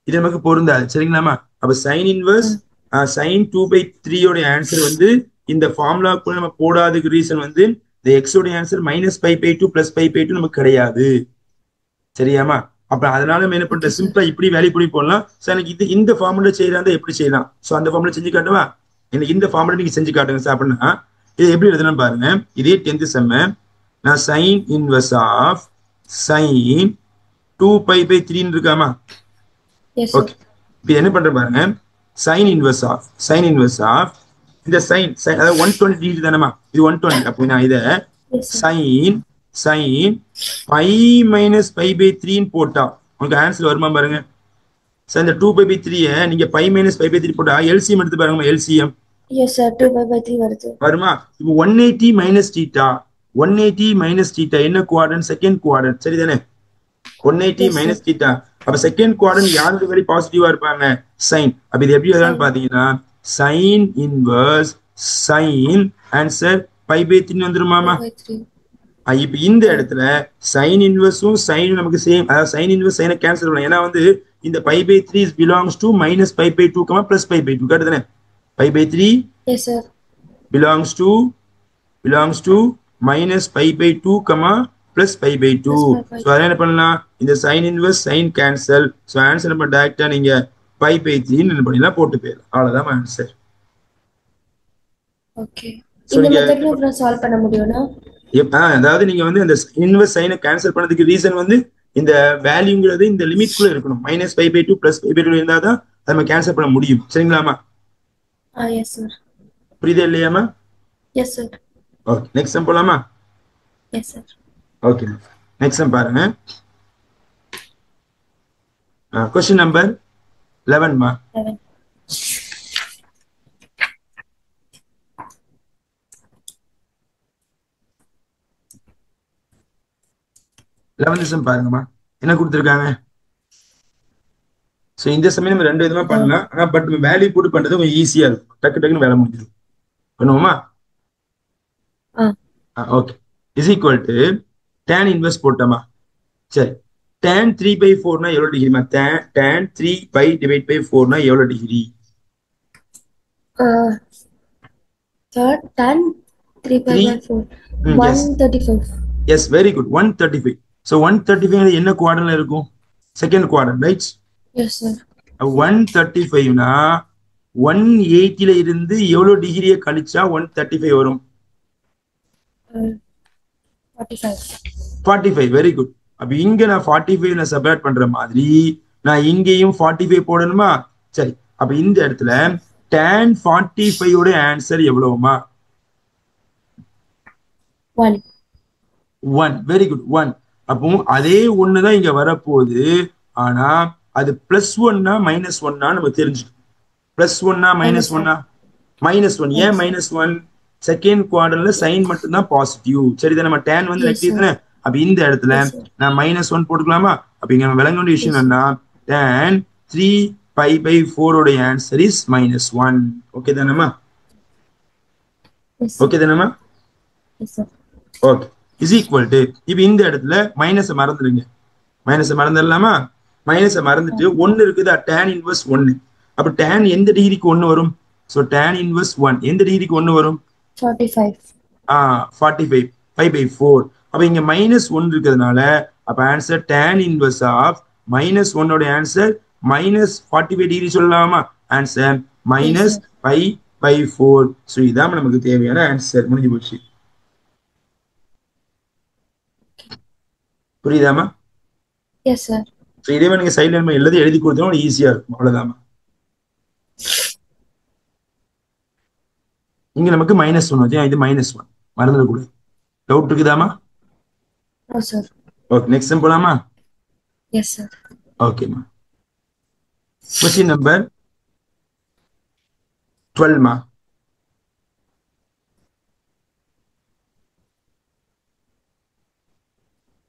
இது நமக்கு பொருந்தாது சரிங்களாமா. அப்ப சைன் இன்வர்ஸ் சைன் 2/3 ஓட ஆன்சர் வந்து இந்த ஃபார்முலாக்குள்ள நம்ம போடாததுக்கு ரீசன் வந்து இந்த எக்ஸோட ஆன்சர் -π/2 +π/2 நமக்கு கிடையாது சரியாமா. அப்ப அதனால நம்ம என்ன பண்ற சிம்பிளா இப்படி வேல்யூ பண்ணி போடலாம். சோ எனக்கு இது இந்த ஃபார்முலா செய்யறதா எப்படி செய்யலாம்? சோ அந்த ஃபார்முலா செஞ்சு காட்டுவா. எனக்கு இந்த ஃபார்முலா நீங்க செஞ்சு காட்டுங்க சார் அப்படின்னா இது எப்படி எழுதலாம் பாருங்க. இதே 10th செம்ம நான் சைன் இன்வர்ஸ் ஆஃப் சைன் 2π/3 இருக்காமா. ஓகே இப்போ என்ன பண்ற பாருங்க. சைன் இன்வர்ஸ் ஆஃப் இந்த சைன் அதாவது 120 டிகிரி தானேமா. இது 120 அப்போ நான் இதை சைன் π - π/3 போட்டா உங்களுக்கு ஆன்சர் வருமா பாருங்க. சார் இந்த 2π/3 நீங்க π - π/3 போட்டா எல்சிஎம் எடுத்து பாருங்க. எல்சிஎம் எஸ் சார் 2π/3 வருது வருமா. இப்போ 180 - θ என்ன குவாட்ரண்ட்? செகண்ட் குவாட்ரண்ட் சரிதானே. 180 - θ அப்ப செகண்ட் குவாட்ரண்ட் யாருக்கு வெரி பாசிட்டிவா இருப்பாங்க? சைன். அப்ப இது எப்படி எழுதலாம்னு பாத்தீங்கன்னா சைன் இன்வர்ஸ் சைன் ஆன்சர் π/3 வந்துருமாமா. இப்ப இந்த இடத்துல சைன் இன்வர்ஸும் சைனும் நமக்கு சேம். அதாவது சைன் இன்வர்ஸ் சைனை கேன்சல் பண்ணலாம். ஏன்னா வந்து இந்த π/3 பிலாங்ஸ் டு -π/2 +π/2 கரெக்ட் தானே. π/3 belongs to -π/2 +π/2. ஸோ அதை என்ன பண்ணலாம்? இந்த sine inverse sine cancel. So answer நம்ம டைரக்டா நீங்க π/3 என்ன பண்ணிடலாம் போட்டு போயிடலாம். அவ்வளவுதான் ஆன்சர். ஓகே இந்த மெத்தட்ல அப்புறம் சால்வ் பண்ண முடியும்னா அதாவது நீங்க வந்து அந்த இன்வர்ஸ் சைனை கேன்சல் பண்ணதுக்கு ரீசன் வந்து இந்த வேல்யூங்கிறது இந்த லிமிட்குள்ள இருக்கணும். -π/2 +π/2 இருந்தா தான் நம்ம கேன்சல் பண்ண முடியும் சரிங்களாமா. எஸ் சார் புரியுதா இல்லையாமா? Yes sir. Okay next sum போலாமா? Yes sir. Okay next sum பாருங்க. क्वेश्चन நம்பர் 11 மா. 11th சம் பாருங்கம்மா. என்ன கொடுத்துருக்காங்க? ஸோ இந்த சமயம் நம்ம ரெண்டு விதமா பண்ணலாம். ஆனா பட் வேல்யூ போட்டு பண்றது கொஞ்சம் ஈஸியா இருக்கும். டக்கு டக்குன்னு வேலை முடிஞ்சிடும். பண்ணுவோமா? Okay is equal to tan inverse போட்டோமா. சரி tan 3/4 எவ்வளவு டிகிரிமா? tan 3/4 எவ்வளவு degree? tan 3/4 135. Yes very good 135. So 135 என்ன குவாட்ரன்ட்ல இருக்கும்? Second quadrant right. Yes sir. 135னா 180ல இருந்து எவ்வளவு டிகிரியை கழிச்சா 135 வரும்? 45. Very good. அப்ப இங்க நான் 45 நான் சப்ராக்ட் பண்ற மாதிரி நான் இங்கேயும் 45 போடணுமா? சரி அப்ப இந்த இடத்துல tan 45 ஓட ஆன்சர் எவ்வளவுமா? 1. Very good 1. அப்போ அதே ஒண்ணு தான் இங்க வரப்போகுது. ஆனா அது +1 -1 நம்ம தெரிஞ்சுக்கணும். +1 -1 -1. ஏன் -1? செகண்ட் குவாட்ரன்ட்ல சைன் மட்டும் தான் பாசிட்டிவ் சரிதான். நம்ம tan வந்து நெகட்டிவ் தானே. அப்ப இந்த இடத்துல நான் -1 போட்டுக்கலாமா? அப்ப இங்க நம்ம விளங்க வேண்டிய விஷயம் என்னன்னா tan 3π/4 ஓட ஆன்சர் இஸ் -1. ஓகே தானேமா? ஓகே தானேமா? ஓகே இஸ் ஈக்குவல் டு இப்ப இந்த இடத்துல மைனஸை மறந்துடுங்க. மைனஸை மறந்துடலாமா? மைனஸை மறந்துட்டு 1 இருக்குதா? tan inverse 1. அப்ப tan எந்த டிகிரிக்கு 1 வரும்? சோ tan இன்வர்ஸ் 1 எந்த டிகிரிக்கு 1 வரும்? 45. 45 π/4. அப்ப இங்க -1 இருக்கிறதுனால அப்ப ஆன்சர் tan இன்வர்ஸ் ஆஃப் -1 ஓட ஆன்சர் -45 டிகிரி சொல்லலாமா? ஆன்சர் -π/4. சோ இதான் நமக்கு தேவையான ஆன்சர். முடிஞ்சு போச்சு. புரியுதாமா? Yes sir. சோ இதே நீங்க சைடுல நம்ம எல்லாத்தையும் எழுதி கொடுத்தோம் ஈஸியா இருக்கும். அவ்வளவுதாமா. இங்க நமக்கு -1 வச்சு இது -1 மறந்துடக்கூடாது. டவுட் இருக்குதாமா? No sir. Okay next sum போலாமா? Yes sir. ஓகேமா. क्वेश्चन நம்பர் 12 மா.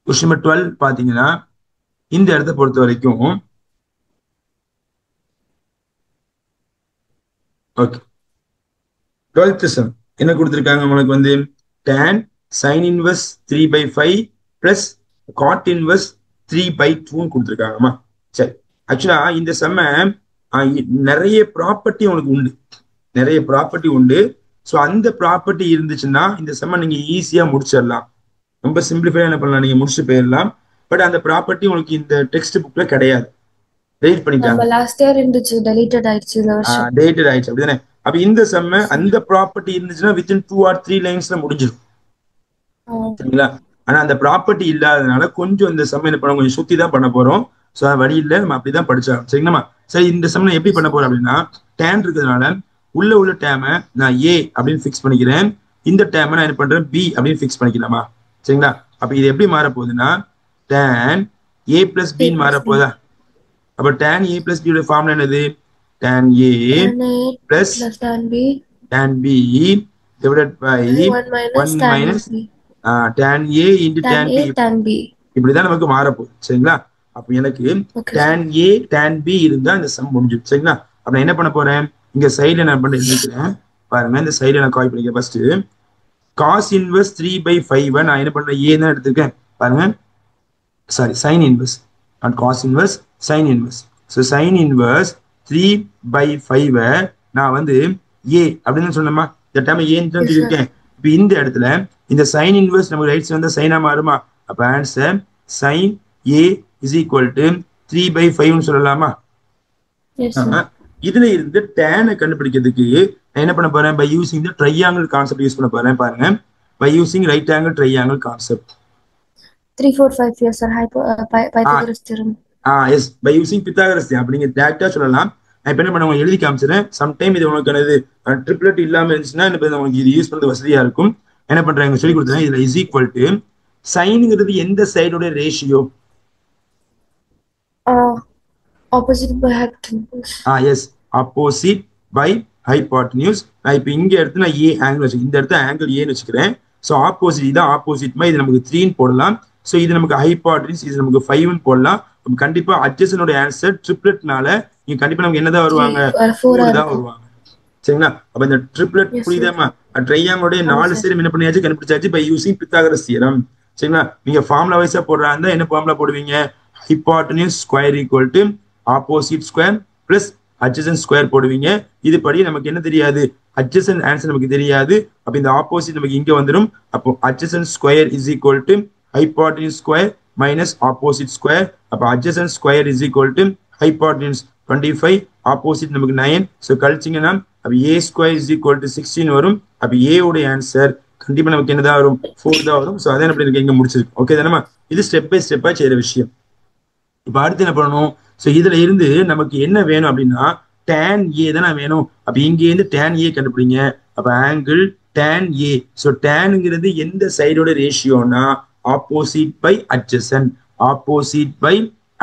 क्वेश्चन நம்பர் 12 பாத்தீங்கன்னா இந்த இடத்தை பொறுத்த வரைக்கும் ஓகே 12th சம் என்ன கொடுத்திருக்காங்க உங்களுக்கு வந்து tan sin inverse 3/5 plus cot inverse 3/2 கொடுத்திருக்காங்கம்மா. சரி ஆக்சுவலா இந்த செம்ம நிறைய ப்ராப்பர்ட்டி உங்களுக்கு உண்டு, நிறைய ப்ராப்பர்ட்டி உண்டு. ஸோ அந்த ப்ராப்பர்ட்டி இருந்துச்சுன்னா இந்த செம்ம நீங்க ஈஸியா முடிச்சிடலாம். ரொம்ப சிம்பிளிஃபை என்ன பண்ணலாம், நீங்க முடிச்சுட்டு போயிடலாம். பட் அந்த ப்ராப்பர்ட்டி உங்களுக்கு இந்த டெக்ஸ்ட் புக்ல கிடையாது, டெலிட் பண்ணிட்டாங்க. நம்ம லாஸ்ட் இயர் இருந்துச்சு, டெலீட்டட் ஆயிடுச்சு இந்த வருஷம். டெலிட்டட் ஆயிடுச்சு அப்படிதானே. அப்ப இந்த செம்ம அந்த ப்ராப்பர்ட்டி இருந்துச்சுன்னா வித்தின் 2 or 3 லைன்ஸ்ல முடிஞ்சிடும். சரிங்களா. ஆனா அந்த ப்ராப்பர்ட்டி இல்லாதனால கொஞ்சம் இந்த செம்ம என்ன பண்ண கொஞ்சம் சுத்தி தான் பண்ண போறோம். ஸோ வழி இல்லை, நம்ம அப்படிதான் படிச்சோம். சரிங்களா. சரி, இந்த செம்ம எப்படி பண்ண போறோம் அப்படின்னா, டேன் இருக்கிறதுனால உள்ள டேமை நான் ஏ அப்படின்னு ஃபிக்ஸ் பண்ணிக்கிறேன், இந்த டேமை நான் என்ன பண்றேன் பி அப்படின்னு ஃபிக்ஸ் பண்ணிக்கலாமா. சரிங்களா. அப்ப இது எப்படி மாற போகுதுன்னா tan a பிளஸ் பின்னு மாற போதா. அப்ப tan a plus b formula என்னது, tan a plus tan b divided by 1 minus tan a into tan b. இப்படிதான் நமக்கு மாறப்போகுது. சரிங்களா. அப்ப எனக்கு tan a tan b இருந்தா இந்த சம் முடிஞ்சிடும். சரிங்களா. அப்ப நான் என்ன பண்ண போறேன், இங்க சைடுல நான் பண்ணி எழுதிக்கிறேன் பாருங்க. இந்த சைடுல நான் காப்பி பண்ணிக்கிறேன். ஃபர்ஸ்ட் cos இன்வெர்ஸ் 3/5 நான் என்ன பண்றேன் ஏ தான் எடுத்திருக்கேன் பாருங்க. Sorry, sin inverse and cos inverse sin inverse. So sin inverse 3/5 நான் வந்து ஏ அப்படின்னு சொன்னோமா, இந்த டைம் ஏன்னு தான் சொல்லியிருக்கேன். இப்போ இந்த இடத்துல இந்த sin இன்வெர்ஸ் நமக்கு ரைட்ஸ் வந்து சைனா மாறுமா. அப்ப answer sin a is equal to 3/5 சொல்லலாமா. இதுல இருந்து டேனை கண்டுபிடிக்கிறதுக்கு நான் என்ன பண்ண போறேன், by using the triangle concept use பண்ண போறேன் பாருங்க. By using right angle triangle concept 3 4 5 yes sir, Pythagoras theorem. Yes, by using Pythagoras theorem. அப்படிங்க டேரக்டா சொல்லலாம். நான் இப்ப என்ன பண்ண உங்களுக்கு எழுதி காமிச்சிடுறேன். சம்டைம் இது உங்களுக்கு ட்ரிப்ளெட் இல்லாம இருந்துச்சுன்னா உங்களுக்கு இது யூஸ் பண்றது வசதியா இருக்கும். என்ன பண்றாங்க சொல்லி கொடுத்தேன். இதுல இஸ் ஈக்குவல் டு சைனுங்கிறது எந்த சைடோட ratio, opposite by hypotenuse. Yes, opposite by hypotenuse. நான் இப்ப இங்க எடுத்து நான் ஏ ஆங்கிள் வச்சுக்கிறேன், இந்த இடத்துல ஆங்கிள் ஏன்னு வச்சுக்கிறேன். ஸோ ஆப்போசிட் இதான் ஆப்போசிட் பை, இது நமக்கு 3ன்னு போடலாம். ஸோ இது நமக்கு ஹைபாட்டனியூஸ், இது நமக்கு 5ன்னு போடலாம். கண்டிப்பா அட்ஜஸ்டனோட ஆன்சர் ட்ரிப்ளெட்னால நீங்க கண்டிப்பா நமக்கு என்னதான் வருவாங்க, 4 தான் வருவாங்க. சரிங்களா. அப்ப இந்த ட்ரிப்ளெட் புரியுதாமா, ட்ரையாங்கிளோட 4 சைடு என்ன பண்ணியாச்சு கண்டுபிடிச்சாச்சு பை யூசிங் பித்தாகரஸ் தியரம். சரிங்களா. நீங்க ஃபார்முலா வைஸா போடுறா இருந்தா என்ன ஃபார்முலா போடுவீங்க, hypotenuse square equal to opposite square plus adjacent square போடுவீங்க. இது படி நமக்கு என்ன தெரியாது, அட்ஜசன்ட் ஆன்சர் நமக்கு தெரியாது. அப்ப இந்த ஆப்போசிட் நமக்கு இங்க வந்துடும். அப்போ adjacent square is equal to hypotenuse square minus opposite square. அப்ப adjacent square is equal to hypotenuse 25, opposite நமக்கு 9. ஸோ கழிச்சிங்கன்னா அப்ப a square is equal to 16 வரும். அப்ப ஏ உடைய ஆன்சர் கண்டிப்பா நமக்கு என்னதான் வரும், 4 தான் வரும். ஸோ அதை எப்படி இருக்கு இங்க முடிச்சிருக்கு. ஓகே தானே. இது ஸ்டெப் பை ஸ்டெப்பா செய்யற விஷயம். இப்ப அடுத்து என்ன பண்ணணும், ஸோ இதுல இருந்து நமக்கு என்ன வேணும் அப்படின்னா tan a தானே வேணும். அப்ப இங்க இருந்து tan a கண்டுபிடிங்க. அப்ப ஆங்கிள் tan a. ஸோ tanங்கிறது எந்த சைடோட ரேஷியோனா opposite by adjacent, opposite by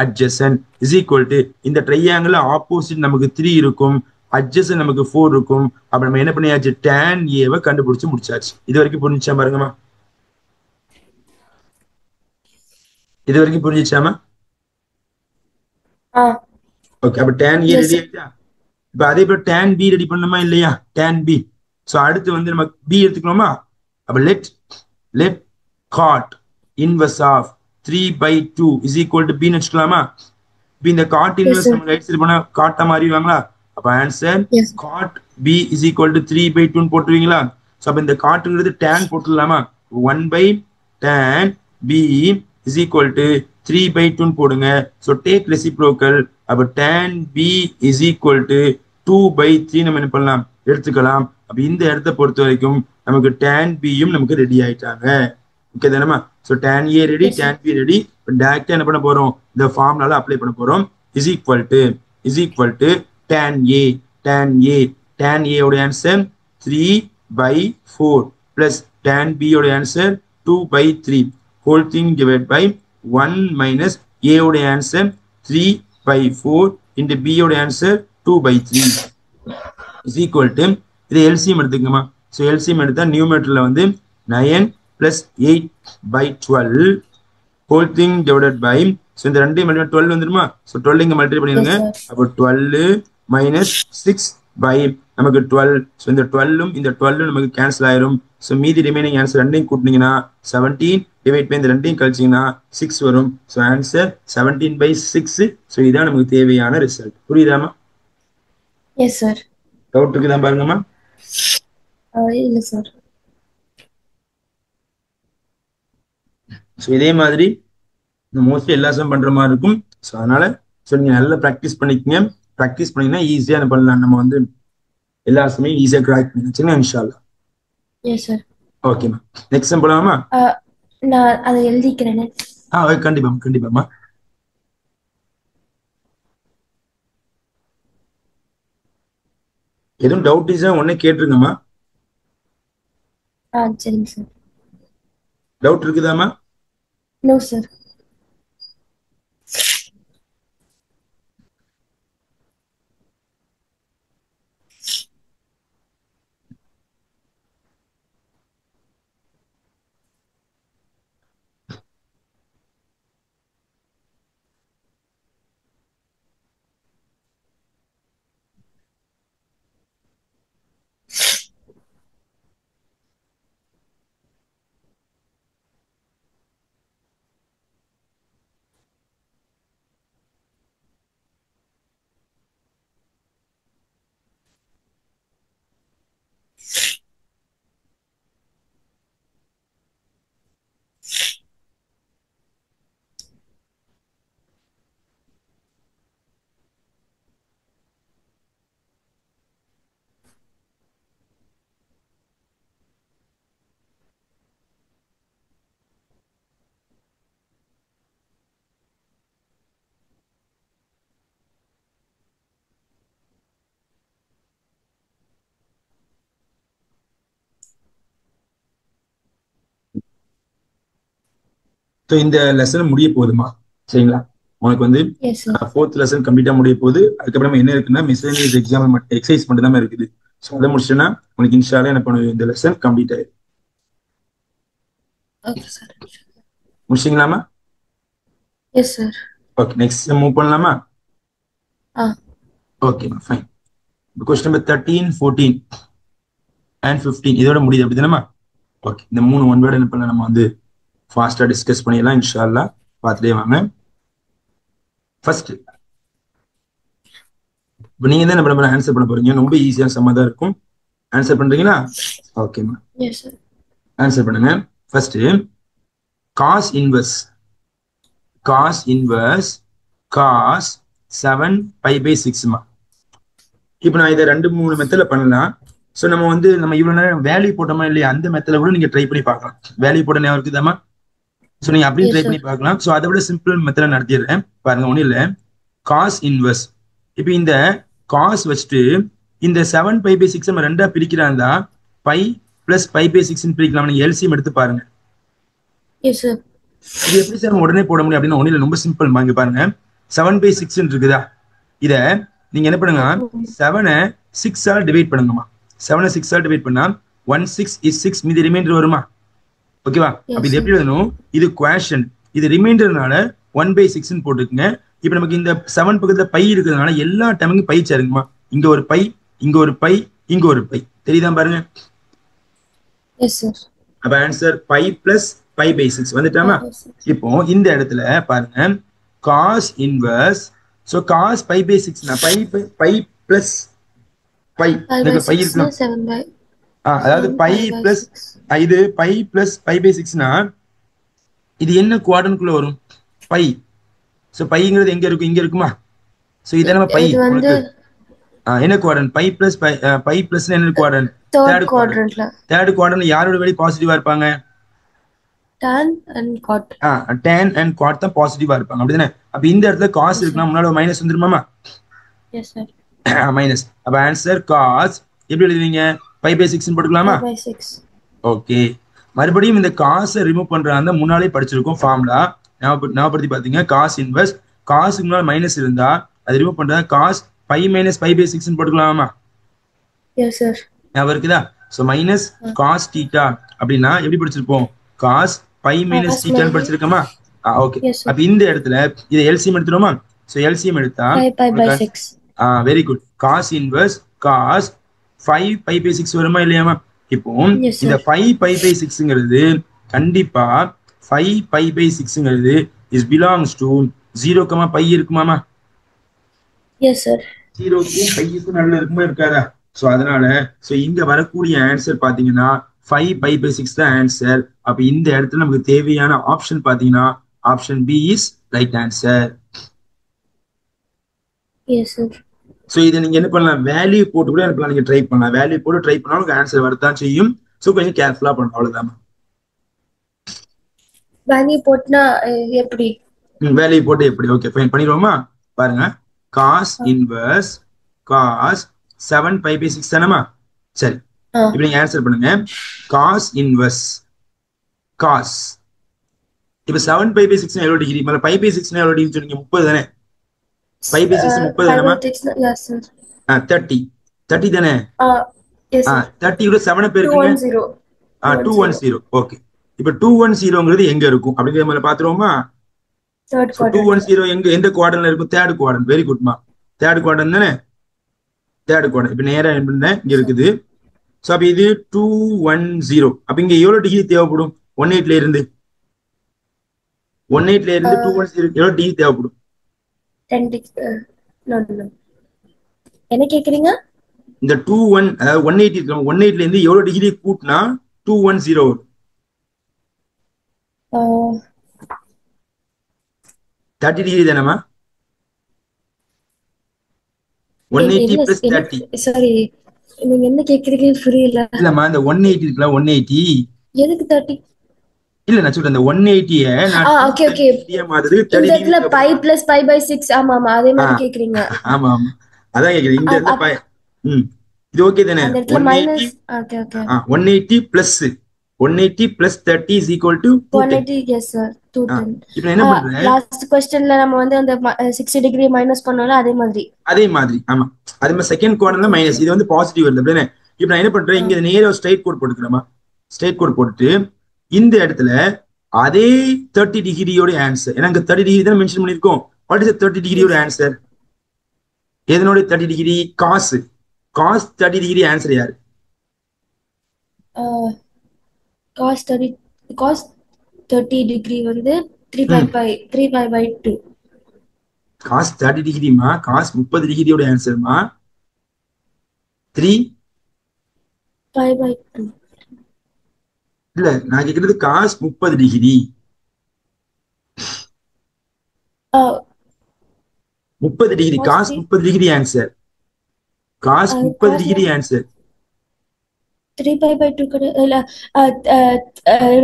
adjacent is equal to இந்த ட்ரையாங்கிள் ஆப்போசிட் நமக்கு 3 இருக்கும், அட்ஜசன்ட் நமக்கு 4 இருக்கும். அப்ப நம்ம என்ன பண்ணியாச்சு tan a கண்டுபிடிச்சு முடிச்சாச்சு. இது வரைக்கும் புரிஞ்சுச்சா பாருங்கம்மா, இது வரைக்கும் புரிஞ்சுச்சாமா. ஓகே. அப்ப tan a ரெடி ஆயிட்டா. இப்ப அதே போல tan b ரெடி பண்ணணுமா இல்லையா, tan b. சோ அடுத்து வந்து நம்ம b எடுத்துக்கணுமா. அப்ப let cot inverse of 3/2 is equal to b ன்னு வச்சுக்கலாமா. இப்ப இந்த cot inverse நம்ம ரைட் சைடு பண்ணா cot மாறிடுவாங்களா. அப்ப answer cot b is equal to 3/2 ன்னு போட்டுருவீங்களா. சோ அப்ப இந்த cotங்கிறது tan போட்டுடலாமா. 1/tan b is equal to 3/2 போடுங்க. So take reciprocal. அப்ப tan b is equal to 2/3 நம்ம என்ன பண்ணலாம் எடுத்துக்கலாம். அப்ப இந்த இடத்தை பொறுத்த வரைக்கும் நமக்கு tan b-யும் நமக்கு ரெடி ஆயிட்டாங்க. ஓகே தானேமா. So tan a ready, tan b ready. டைரக்டா என்ன பண்ண போறோம், இந்த ஃபார்முலால அப்ளை பண்ண போறோம். Is equal to tan a உடைய ஆன்சர் 3/4 பிளஸ் tan b உடைய answer 2/3 whole thing divided by 1 minus a உடைய ஆன்சர் 3/4 into b உடைய ஆன்சர் 2/3 is equal to இது LCM எடுத்துக்கமா. ஸோ LCM எடுத்தா நியூமரேட்டர்ல வந்து 9 plus 8/12 whole thing divided by, so இந்த ரெண்டையும் மல்டிப்ளை 12 வந்துருமா. ஸோ 12 இங்க மல்டிப்ளை பண்ணிடுங்க. அப்போ 12 minus 6 by நமக்கு 12. ஸோ இந்த 12ம் இந்த 12 நமக்கு கேன்சல் ஆயிரும். ஸோ மீதி ரிமைனிங் ஆன்சர் ரெண்டையும் கூட்டினீங்கன்னா 17 டிவைட் பை இந்த ரெண்டையும் கழிச்சிங்கன்னா 6 வரும். So answer 17/6. ஸோ இதான் நமக்கு தேவையான ரிசல்ட். புரியுதாமா? Yes sir. டவுட் இருக்குதான் பாருங்கம்மா. இல்லை சார். ஸோ இதே மாதிரி மோஸ்ட்லி எல்லா சம் பண்ற மாதிரி இருக்கும். ஸோ அதனால நீங்க நல்லா ப்ராக்டிஸ் பண்ணிக்கங்க. ப்ராக்டிஸ் பண்ணீங்கன்னா ஈஸியா பண்ணலாம். நம்ம வந்து எல்லா சமயம் ஈஸியா கிராக் பண்ணி வச்சுங்க இன்ஷால்லா. Yes sir. ஓகேம்மா. நெக்ஸ்ட் சம் போலாமா? நான் அதை எழுதிக்கிறேன். கண்டிப்பாம்மா கண்டிப்பாம்மா. எதுவும் டவுட் இஸ் ஒன்னே கேட்டுருங்கம்மா. சரிங்க சார். டவுட் இருக்குதாம்மா? No sir. ஸோ இந்த லெசன் முடிய போகுதுமா, சரிங்களா? உனக்கு வந்து 4th லெசன் கம்ப்ளீட்டா முடிய போகுது. அதுக்கப்புறம் என்ன இருக்குன்னா மிஸ்லேனியஸ் எக்ஸாம் எக்ஸசைஸ் மட்டும் தான் இருக்குது. ஸோ அதை முடிச்சுன்னா உனக்கு இன்ஷால்லா என்ன பண்ணுது இந்த லெசன் கம்ப்ளீட் ஆயிடும். முடிச்சிங்களாமா? Yes sir. Okay, next move பண்ணலாமா? ஓகேமா, ஃபைன். கொஸ்டின் நம்பர் 13, 14 and 15 இதோட முடியுது, அப்படிதானமா? ஓகே, இந்த 3 ஒன் வேர்டு என்ன பண்ணலாம், நம்ம வந்து ஃபாஸ்டா டிஸ்கஸ் பண்ணிடலாம் இன்ஷால்லா. பார்த்துட்டே வாங்க. ஃபர்ஸ்ட் இப்போ நீங்க தான் நம்ம ஆன்சர் பண்ண போறீங்க. ரொம்ப ஈஸியான சம்மா தான் இருக்கும். ஆன்சர் பண்றீங்களா? ஓகேமா, எஸ் சார். ஆன்சர் பண்ணுங்க. ஃபர்ஸ்ட் காஸ் இன்வர்ஸ் cos 7π/6மா. இப்போ நான் இதை 2-3 மெத்தட்ல பண்ணலாம். ஸோ நம்ம வந்து நம்ம இவ்வளவு நேரம் வேல்யூ போட்டோமா இல்லையா, அந்த மெத்தட்ல கூட நீங்க ட்ரை பண்ணி பார்க்கலாம். வேல்யூ போட்ட ஞாபகம் இருக்குதாமா? ஸோ நீங்க அப்படியும் ட்ரை பண்ணி பார்க்கலாம். ஸோ அதை விட சிம்பிள் மெத்தட்ல நடத்திடுறேன் பாருங்க. ஒன்றும் இல்லை, காஸ் இன்வர்ஸ். இப்போ இந்த காஸ் வச்சுட்டு இந்த 7π/6 நம்ம 2ஆ பிரிக்கிறாந்தா π + π/6 பிரிக்கலாம். நீங்க எல்சிஎம் எடுத்து பாருங்க. Yes sir. இது எப்படி சார் உடனே போட முடியும் அப்படின்னா ஒன்றும் இல்லை, ரொம்ப சிம்பிள். இங்க பாருங்க, 7/6 இருக்குதா, இத நீங்க என்ன பண்ணுங்க, 7 6ஆல டிவைட் பண்ணுங்கம்மா. 7 6ஆல டிவைட் பண்ணா 16 is 6, மீதி ரிமைண்டர் வருமா? ஓகேவா? அப்ப இது எப்படி எழுதணும், இது குவேஷன், இது ரிமைண்டர்னால 1/6 போட்டுக்குங்க. இப்ப நமக்கு இந்த 7 பக்கத்துல பை இருக்கிறதுனால எல்லா டைமுக்கும் பை சேருங்கம்மா. இங்க ஒரு பை, இங்க ஒரு பை, இங்க ஒரு பை, தெரியுதா பாருங்க. Yes sir. அப்ப ஆன்சர் π + π/6 வந்துட்டாமா? இப்போ இந்த இடத்துல பாருங்க, காஸ் இன்வர்ஸ். சோ காஸ் π/6 னா π + π, இந்த பை இருக்கு. அதாவது π + இது π + π/6 னா இது என்ன குவாட்ரன்ட்குள்ள வரும்? பை. சோ பைங்கிறது எங்க இருக்கு? இங்க இருக்குமா? சோ இத நம்ம பை என்ன குவாட்ரன்ட்? π + π + என்ன குவாட்ரன்ட்? தேர்ட் குவாட்ரன்ட்ல. தேர்ட் குவாட்ரன்ட்ல யாரோட வேல்யூ பாசிட்டிவா இருப்பாங்க? tan and cot. tan and cot தான் பாசிட்டிவா இருப்பாங்க, அப்படிதானே? அப்ப இந்த இடத்துல cos இருக்குனா முன்னால ஒரு மைனஸ் வந்துருமாமா? Yes sir. மைனஸ். அப்ப ஆன்சர் cos எப்படி எழுதுவீங்க? π/6 ன்னு போட்டுக்கலாமா? π/6. ஓகே, மறுபடியும் இந்த காசை ரிமூவ் பண்றாங்க. முன்னாலே படிச்சிருக்கோம் ஃபார்முலா, ஞாபகப்படுத்தி பாத்தீங்க. காஸ் இன்வர்ஸ், காசுக்கு முன்னால மைனஸ் இருந்தா அது ரிமூவ் பண்றதா cos π - π/6 ன்னு போட்டுக்கலாமா? Yes sir. ஞாபகம் இருக்குதா? சோ மைனஸ் cos θ அப்படின்னா எப்படி படிச்சிருப்போம்? cos π - θ ன்னு படிச்சிருக்கோமா? ஓகே. அப்ப இந்த இடத்துல இத எல்சிஎம் எடுத்துறோமா? சோ எல்சிஎம் எடுத்தா π/6. Very good. Cos inverse cos 5π/6 வருமா இல்லையாமா? இப்போ இந்த 5π/6ங்கிறது கண்டிப்பா 5 பை பை 6ங்கிறது இஸ் பிலாங்ஸ் டு 0, பை இருக்குமாமா? Yes, sir. 0க்கும் பைக்கும் நல்ல இருக்குமா இருக்காதா? ஸோ அதனால ஸோ இங்க வரக்கூடிய ஆன்சர் பாத்தீங்கன்னா 5 பை பை 6 தான் ஆன்சர். அப்ப இந்த இடத்துல நமக்கு தேவையான ஆப்ஷன் பாத்தீங்கன்னா option B is right answer. Yes, sir. So இதை நீங்க என்ன பண்ணலாம், வேல்யூ போட்டு கூட இருக்கலாம், நீங்க ட்ரை பண்ணலாம். வேல்யூ போட்டு ட்ரை பண்ணாலும் ஆன்சர் வரதான் செய்யும். ஸோ கொஞ்சம் கேர்ஃபுல்லா பண்ணணும், அவ்வளவுதான். வேல்யூ போட்டுனா எப்படி? வேல்யூ போட்டு எப்படி? ஓகே ஃபைன், பண்ணிடுவோமா? பாருங்க, cos inverse cos 7 pi by 6 தானமா? சரி, இப்போ நீங்க ஆன்சர் பண்ணுங்க. காஸ் இன்வர்ஸ் காஸ், இப்போ 7 பை பை 6 எவ்வளவு டிகிரி? பை பை 6 எவ்வளவு டிகிரி சொன்னீங்க? 30 தானே? பை பை 6 30 தானமா? 30 30 தானே? 30 கூட 7 பேருக்குங்க 210. ஓகே, இப்போ 210ங்கிறது எங்க இருக்கும் அப்படிங்கிற மாதிரி பாத்துருவோமா? 210 எங்க, எந்த குவாட்ரன்ட்ல இருக்கும்? தேர்ட் குவாட்ரன்ட். வெரி குட்மா, தேர்ட் குவாட்ரன்ட் தானே? தேர்ட் குவாட்ரன்ட். இப்போ நேரா என்ன பண்ணேன், இங்க இருக்குது. ஸோ அப்ப இது 210. அப்ப இங்க எவ்வளவு டிகிரி தேவைப்படும்? 18ல இருந்து 210 எவ்வளவு டிகிரி தேவைப்படும்? 10 என்ன கேக்குறீங்க? இந்த 21 அதாவது 180 இருக்கு, 180ல இருந்து எவ்வளவு டிகிரி கூட்டினா 210 வரும்? 30 டிகிரி தானேமா? 180 plus 30. சாரி, நீங்க என்ன கேக்குறீங்க புரியல. இல்லம்மா, இந்த 180 இருக்குல்ல, 180 எதுக்கு 30? இல்ல நான் சொல்றேன், இந்த 180 நான் ஓகே ஓகே, மாதிரி இந்த இடத்துல பை பிளஸ் பை பை 6. ஆமா ஆமா, அதே மாதிரி கேக்குறீங்க. ஆமா ஆமா, அதான் கேக்குறேன். இந்த இடத்துல பை இது ஓகே தானே? அந்த இடத்துல minus. Okay okay, 180 plus 180 plus 30 is equal to 180. Yes sir, 210. இப்போ என்ன பண்றேன், லாஸ்ட் क्वेश्चनல நம்ம வந்து அந்த 60 டிகிரி மைனஸ் பண்ணோம்ல, அதே மாதிரி ஆமா, அதே மாதிரி செகண்ட் குவாட்ரன்ட்ல மைனஸ், இது வந்து பாசிட்டிவ் வருது அப்படியே. இப்போ நான் என்ன பண்றேன், இங்க நேரா ஸ்ட்ரைட் கோட் போட்டுக்கிறேமா? ஸ்ட்ரைட் கோட் போட்டுட்டு இந்த இடத்துல அதே 30 டிகிரியோட ஆன்சர், ஏன்னா இங்க 30 டிகிரி தான் மென்ஷன் பண்ணிருக்கோம். வாட் இஸ் 30 டிகிரியோட ஆன்சர்? எதனோட 30 டிகிரி? காஸ் 30 டிகிரி ஆன்சர் யாரு? cos 30 டிகிரி வந்து 3π/2. காஸ் 30 டிகிரிமா, காஸ் 30 டிகிரியோட ஆன்சர்மா 3π/2. இல்ல, நான் கேக்குறது cos 30 degree. 30 degree, cos 30 degree answer. Cos 30 degree answer 3π/2 இல்ல,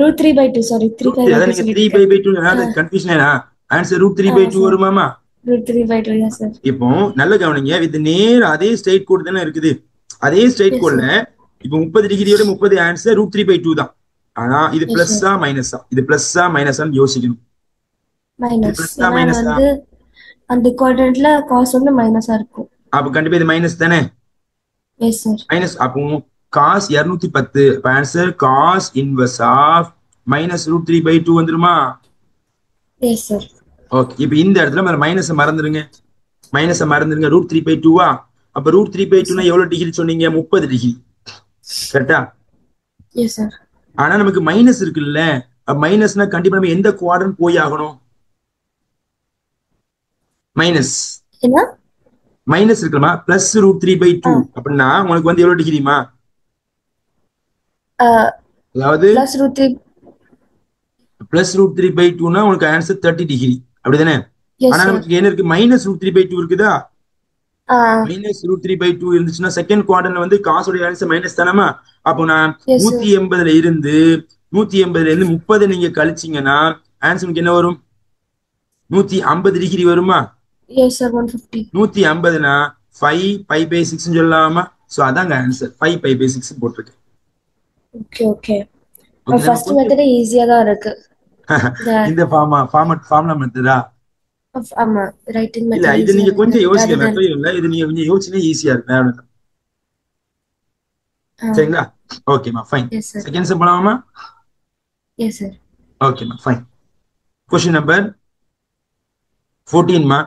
√3/2. சாரி, 3π/2. அதான் நீங்க 3/2 அது கன்ஃபியூஷனா? ஆன்சர் √3/2 வருமாமா? √3/2. Yes sir. இப்போ நல்ல கவனிங்க, இது நேர் அதே ஸ்ட்ரைட் கோட் தானே இருக்குது. அதே ஸ்ட்ரைட் கோட்ல இப்போ 30 டிகிரியோட 30 ஆன்சர் √3/2 தான். ஆனா இது பிளஸ்ஸா மைனஸா? இது பிளஸ்ஸா மைனஸான்னு யோசிக்கணும். மைனஸ். வந்து அந்த குவாட்ரண்ட்ல காஸ் வந்து மைனஸா இருக்கும். அப்ப கண்டிப்பா இது மைனஸ் தானே? Yes sir. மைனஸ். அப்போ காஸ் 210, அப்ப answer cos inverse of minus √3/2 வந்துருமா? S sir. ஓகே, இப்போ இந்த இடத்துல மைனஸ் மறந்துருங்க, √3/2. அப்ப √3/2 எவ்வளவு டிகிரி சொன்னீங்க? 30 டிகிரி, கரெக்டா? Yes sir. ஆனா நமக்கு மைனஸ் இருக்குல்ல, மைனஸ்னா கண்டிப்பா நம்ம எந்த குவாட்ரன்ட் போய் ஆகணும்? மைனஸ் என்ன? மைனஸ் இருக்குமா? பிளஸ் √3/2 அப்படின்னா உங்களுக்கு வந்து எவ்வளவு டிகிரிமா? அதாவது பிளஸ் √3/2னா உங்களுக்கு ஆன்சர் 30 டிகிரி, அப்படிதானே? ஆனா நமக்கு என்ன இருக்கு? மைனஸ் √3/2 இருக்குதா? மைனஸ் √3/2 இருந்துச்சுன்னா செகண்ட் குவாட்ரன்ட்ல வந்து காசோட ஆன்சர் மைனஸ் தானமா? அப்போ நான் 180ல இருந்து 30 நீங்க கழிச்சீங்கன்னா ஆன்சருக்கு என்ன வரும்? 150 டிகிரி வருமா? Yes sir, 150. 150னா 5 π/6 சொல்லலாமா? சோ அதாங்க ஆன்சர், 5 π/6 போட்டுருக்கு. ஓகே ஓகே, ஃபர்ஸ்ட் மெத்தட் ஈஸியா தான் இருக்கு. இந்த ஃபார்முலா மெத்தடா? ஆமா, ரைட்டிங் மெத்தட். இல்ல, இது நீங்க கொஞ்சம் யோசிக்க மெத்தட் இல்ல, இது நீங்க கொஞ்சம் யோசிச்சீங்கன்னா ஈஸியா இருக்கும், அவ்வளவுதான். சரிங்களா? ஓகேமா, ஃபைன். செகண்ட் சம் பண்ணலாமா? Yes sir. ஓகேமா, ஃபைன். क्वेश्चन நம்பர் 14மா.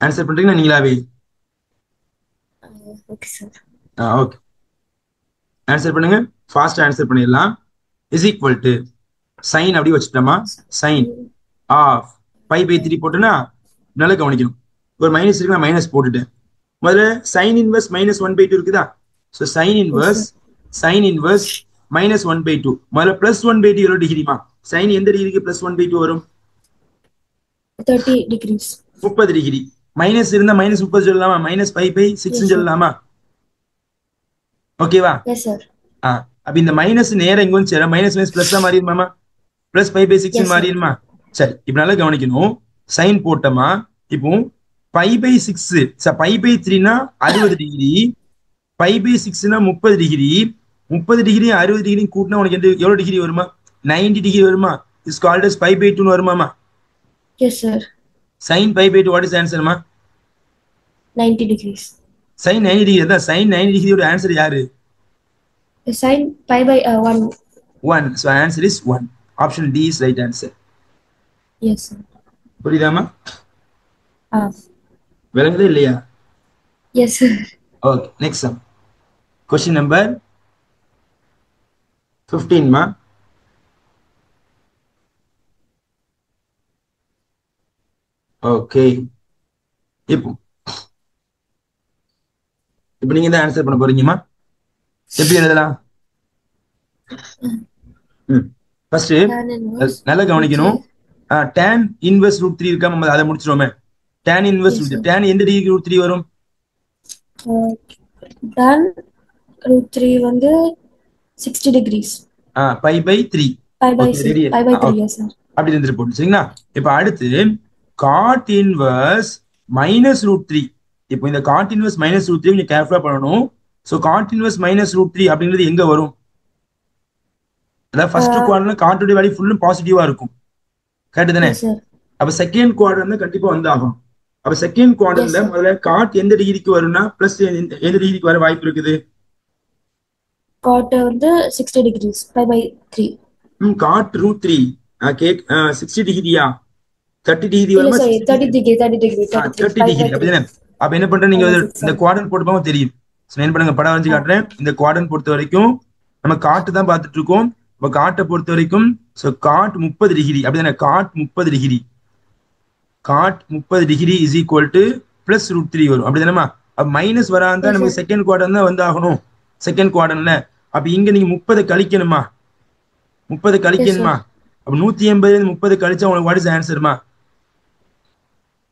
ஆன்சர் பண்றீங்களா நீங்களாவே? Okay sir. ஓகே, ஆன்சர் பண்ணுங்க, ஃபாஸ்ட் ஆன்சர் பண்ணிடலாம். இஸ் ஈக்குவல் டு சைன் அப்படி வச்சுட்டோமா, சைன் ஆஃப் 5/3 போட்டோன்னா நல்லா கவனிக்கணும். ஒரு மைனஸ் இருக்கு, நான் மைனஸ் போட்டுட்டேன். முதல்ல சைன் இன்வர்ஸ் -1/2 இருக்குதா? So sine inverse -1/2. முதல்ல +1/2 எவ்வளோ டிகிரிமா? சைன் எந்த டிகிரிக்கு +1/2 வரும்? 30 degrees. 30 டிகிரி. மைனஸ் இருந்தா -30 சொல்லலாமா? -5/6 சொல்லலாமா? ஓகேவா? Yes sir. அப்ப இந்த மைனஸ் நேரம் எங்க வந்து சேரும்? மைனஸ் பிளஸ் தான் மாறிடுமாமா? +5/6 மாறிடுமா? சரி, இப்ப நல்லா கவனிக்கணும். சைன் போட்டோமா, இப்போ 5/6 π/3னா 60 டிகிரி, 5/6னா 30 டிகிரி. 30 டிகிரி 60 டிகிரி கூட்டினா உனக்கு எவ்வளவு டிகிரி வருமா? 90 டிகிரி வருமா? இஸ் கால்ட் அஸ் π/2 வருமாமா? Yes sir. Sine π/2 what is answer மா? 90 degrees. சைன் 90 டிகிரி தான். சைன் 90 டிகிரியோட ஆன்சர் யாரு? Sin π/1. 1. So answer is 1. Option D is right answer. Yes sir. புரியுதாமா? விளங்குதா இல்லையா? Yes sir. Okay, next sum. Question number 15 ma. Okay. இப்போ நீங்க தான் answer பண்ண போறீங்கம்மா. எப்படி எழுதலாம்? ஃபர்ஸ்ட் நல்லா கவனிக்கணும். tan inverse √3 இருக்கா, நம்ம அதை முடிச்சிரோமே. tan inverse √3, tan எந்த டிகிரிக்கு √3 வரும்? tan √3 வந்து 60 degrees. π/3. π/3 yes sir. அப்படி இருந்துட்டு போட்டு சரிங்களா. இப்ப அடுத்து cot inverse -√3. இப்போ இந்த cot inverse -√3 கொஞ்சம் கேர்ஃபுல்லா பண்ணணும். சோ cot inverse -√3 அப்படிங்கிறது எங்க வரும்? அதாவது ஃபர்ஸ்ட் குவாட்ரன்ட்ல காட்டோட வேல்யூ ஃபுல்லும் பாசிட்டிவா இருக்கும், கரெக்ட் தானே? அப்ப செகண்ட் குவாட்ரன்ட்ல கண்டிப்பா வந்தாகும். அப்ப செகண்ட் குவாட்ரன்ட்ல முதல்ல காட் எந்த டிகிரிக்கு வரும்னா பிளஸ் எந்த டிகிரிக்கு வர வாய்ப்பு இருக்குது? காட் வந்து 60 degrees π/3. காட் √3 கேக் 60 டிகிரியா 30 டிகிரி வருமா? 30 degree 30 டிகிரி அப்படிதானே? அப்ப என்ன பண்றேன், நீங்க இந்த குவாட்ரன்ட் போட்டுப்பாங்க தெரியும். என்ன பண்ணுங்க, படம் வரைஞ்சு காட்டுறேன். இந்த குவாட்ரன்ட் பொறுத்த வரைக்கும் நம்ம காட்டு தான் பார்த்துட்டு இருக்கோம். இப்போ காட்டை பொறுத்த வரைக்கும் காட் 30 டிகிரி அப்படிதானே? Cot 30 degree, cot 30 degree is equal to plus √3 வரும் அப்படிதானேமா? அப்ப மைனஸ் வராந்தா நமக்கு செகண்ட் குவாட்ரன் தான் வந்து ஆகணும், செகண்ட் குவாட்ரன்ல. அப்ப இங்க நீங்க 30 கழிக்கணுமா? 30 கழிக்கணுமா? அப்ப 180 30 கழிச்சா உங்களுக்கு வாட் இஸ் ஆன்சர்மா?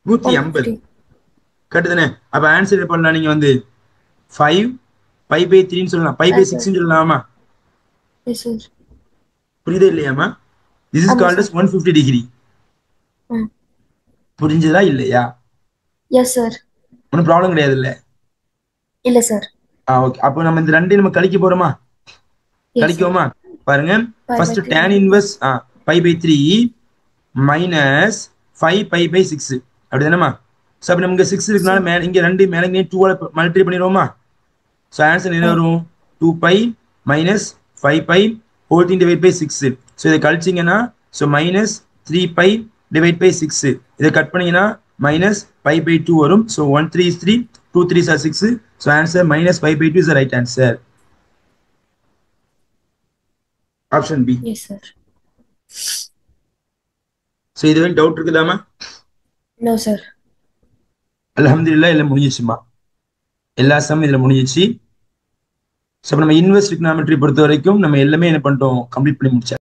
150, கரெக்ட் தானே? அப்ப ஆன்சர் பண்ணலாம் நீங்க வந்து 5 π/3 சொல்லலாம், π/6 சொல்லலாமா? Yes sir. புரியுதா இல்லையாமா? This is called as 150 degree. புரிஞ்சதா இல்லையா? Yes sir. ஒன்னும் ப்ராப்ளம் கிடையாது இல்ல? இல்ல சார். ஓகே, அப்போ நம்ம இந்த ரெண்டையும் நம்ம கழிக்க போறோமா? கழிக்குவோமா? பாருங்க, ஃபர்ஸ்ட் tan இன்வர்ஸ் π/3 மைனஸ் 5 π/6 அப்படிதானேமா? சோ அப்ப நமக்கு 6 இருக்கனால மேல இங்க ரெண்டு மேல இங்க 2 ஆல மல்டிப்ளை பண்ணிரோமா? சோ ஆன்சர் என்ன வரும்? 2π minus 5π whole thing divided by 6. So இத கழிச்சீங்கன்னா சோ minus 3π divided by 6. இத கட் பண்ணீங்கன்னா minus π/2 வரும். So 1 3 is 3, 2 3s are 6. So answer minus π/2 is the right answer. Option B. Yes sir. So இது வந்து doubt இருக்குதாமா? No sir. அல்ஹம்துலில்லாஹ் எல்லாம் முடிஞ்சிச்சுமா, எல்லா some இதுல முடிஞ்சிச்சு. சோ நம்ம இன்வெர்ஸ் ட்ரிகோனோமெட்ரி பொறுத்த வரைக்கும் நம்ம எல்லாமே என்ன பண்ணிட்டோம், கம்ப்ளீட் பண்ணி முடிச்சாச்சு.